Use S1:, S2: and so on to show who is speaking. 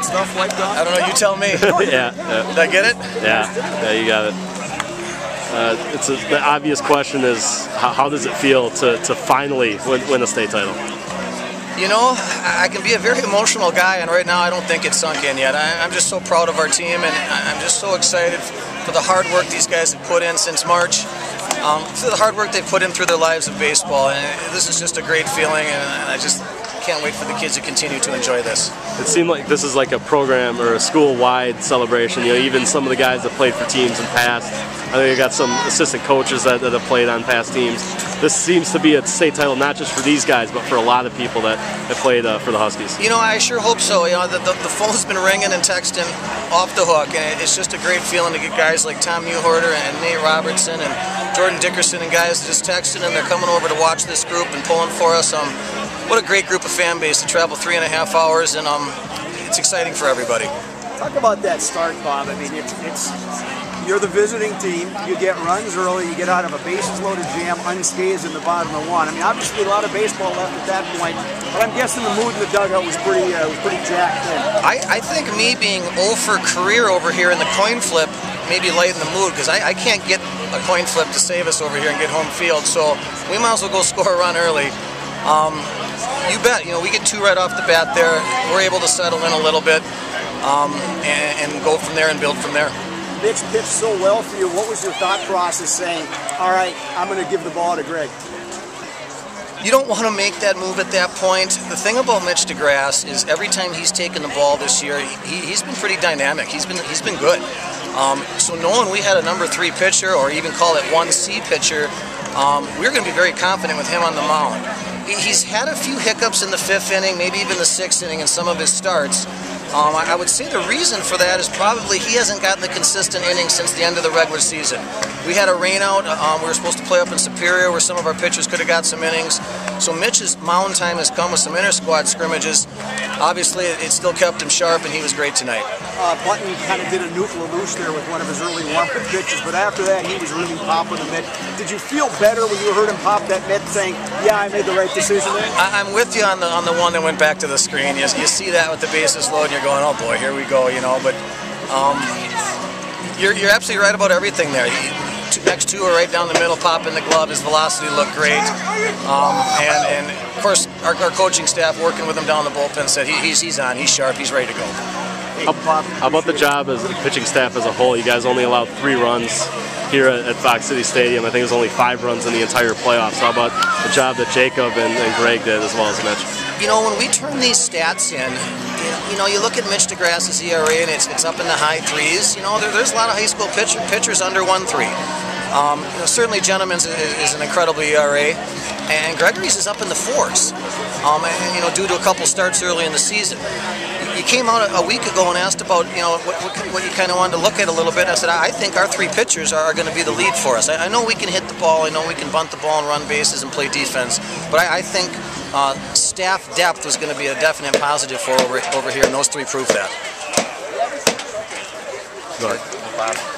S1: stuff wiped off?
S2: I don't know, you tell me.
S3: Yeah.
S2: Did I get it?
S3: Yeah, you got it. The obvious question is, how does it feel to finally win a state title?
S2: You know, I can be a very emotional guy, and right now I don't think it's sunk in yet. I'm just so proud of our team, and I'm just so excited for the hard work these guys have put in since March, for the hard work they've put in through their lives of baseball. And this is just a great feeling, and I just can't wait for the kids to continue to enjoy this.
S3: It seemed like this is like a program or a school-wide celebration. You know, even some of the guys that played for teams in past. I think you got some assistant coaches that have played on past teams. This seems to be a state title not just for these guys, but for a lot of people that have played for the Huskies.
S2: You know, I sure hope so. You know, the phone's been ringing and texting off the hook, and it's just a great feeling to get guys like Tom Newhorter and Nate Robertson and Jordan Dickerson and guys just texting, and they're coming over to watch this group and pulling for us. What a great group of fan base to travel 3.5 hours, and it's exciting for everybody.
S1: Talk about that start, Bob. I mean, you're the visiting team. You get runs early. You get out of a bases-loaded jam unscathed in the bottom of one. I mean, obviously a lot of baseball left at that point, but I'm guessing the mood in the dugout was pretty jacked in.
S2: I think me being 0 for career over here in the coin flip maybe lighten the mood, because I can't get a coin flip to save us over here and get home field, so we might as well go score a run early. You bet. You know, we get 2 right off the bat there. We're able to settle in a little bit and go from there and build from there.
S1: Mitch pitched so well for you. What was your thought process saying, all right, I'm going to give the ball to Greg?
S2: You don't want to make that move at that point. The thing about Mitch DeGrasse is every time he's taken the ball this year, he's been pretty dynamic. He's been good. So knowing we had a number 3 pitcher, or even call it 1C pitcher, we're going to be very confident with him on the mound. He's had a few hiccups in the 5th inning, maybe even the 6th inning in some of his starts. I would say the reason for that is probably he hasn't gotten the consistent innings since the end of the regular season. We had a rainout. We were supposed to play up in Superior where some of our pitchers could have got some innings. So Mitch's mound time has come with some inter-squad scrimmages. Obviously, it still kept him sharp, and he was great tonight.
S1: Button kind of did a neutral loose there with one of his early warm-up pitches, but after that, he was really popping the mitt. Did you feel better when you heard him pop that mitt, saying, yeah, I made the right decision there?
S2: I'm with you on the one that went back to the screen. You see that with the bases loaded, and you're going, oh boy, here we go, you know. But you're absolutely right about everything there. Next 2 are right down the middle, pop in the glove. His velocity looked great. And of course, our coaching staff working with him down the bullpen said he's on, he's sharp, he's ready to go.
S3: How about the job as a pitching staff as a whole? You guys only allowed 3 runs here at Fox City Stadium. I think it was only 5 runs in the entire playoffs. How about the job that Jacob and Greg did, as well as Mitch?
S2: You know, when we turn these stats in, you know, you look at Mitch DeGrasse's ERA, and it's up in the high 3s. You know, there's a lot of high school pitchers under 1.3. You know, certainly Gentleman's is an incredible ERA, and Gregory's is up in the 4s. And, you know, due to a couple starts early in the season. You came out a week ago and asked about, you know, what you kind of wanted to look at a little bit. I said, I think our 3 pitchers are going to be the lead for us. I know we can hit the ball, I know we can bunt the ball and run bases and play defense, but I think staff depth was going to be a definite positive for over here, and those 3 prove that.
S3: Go ahead.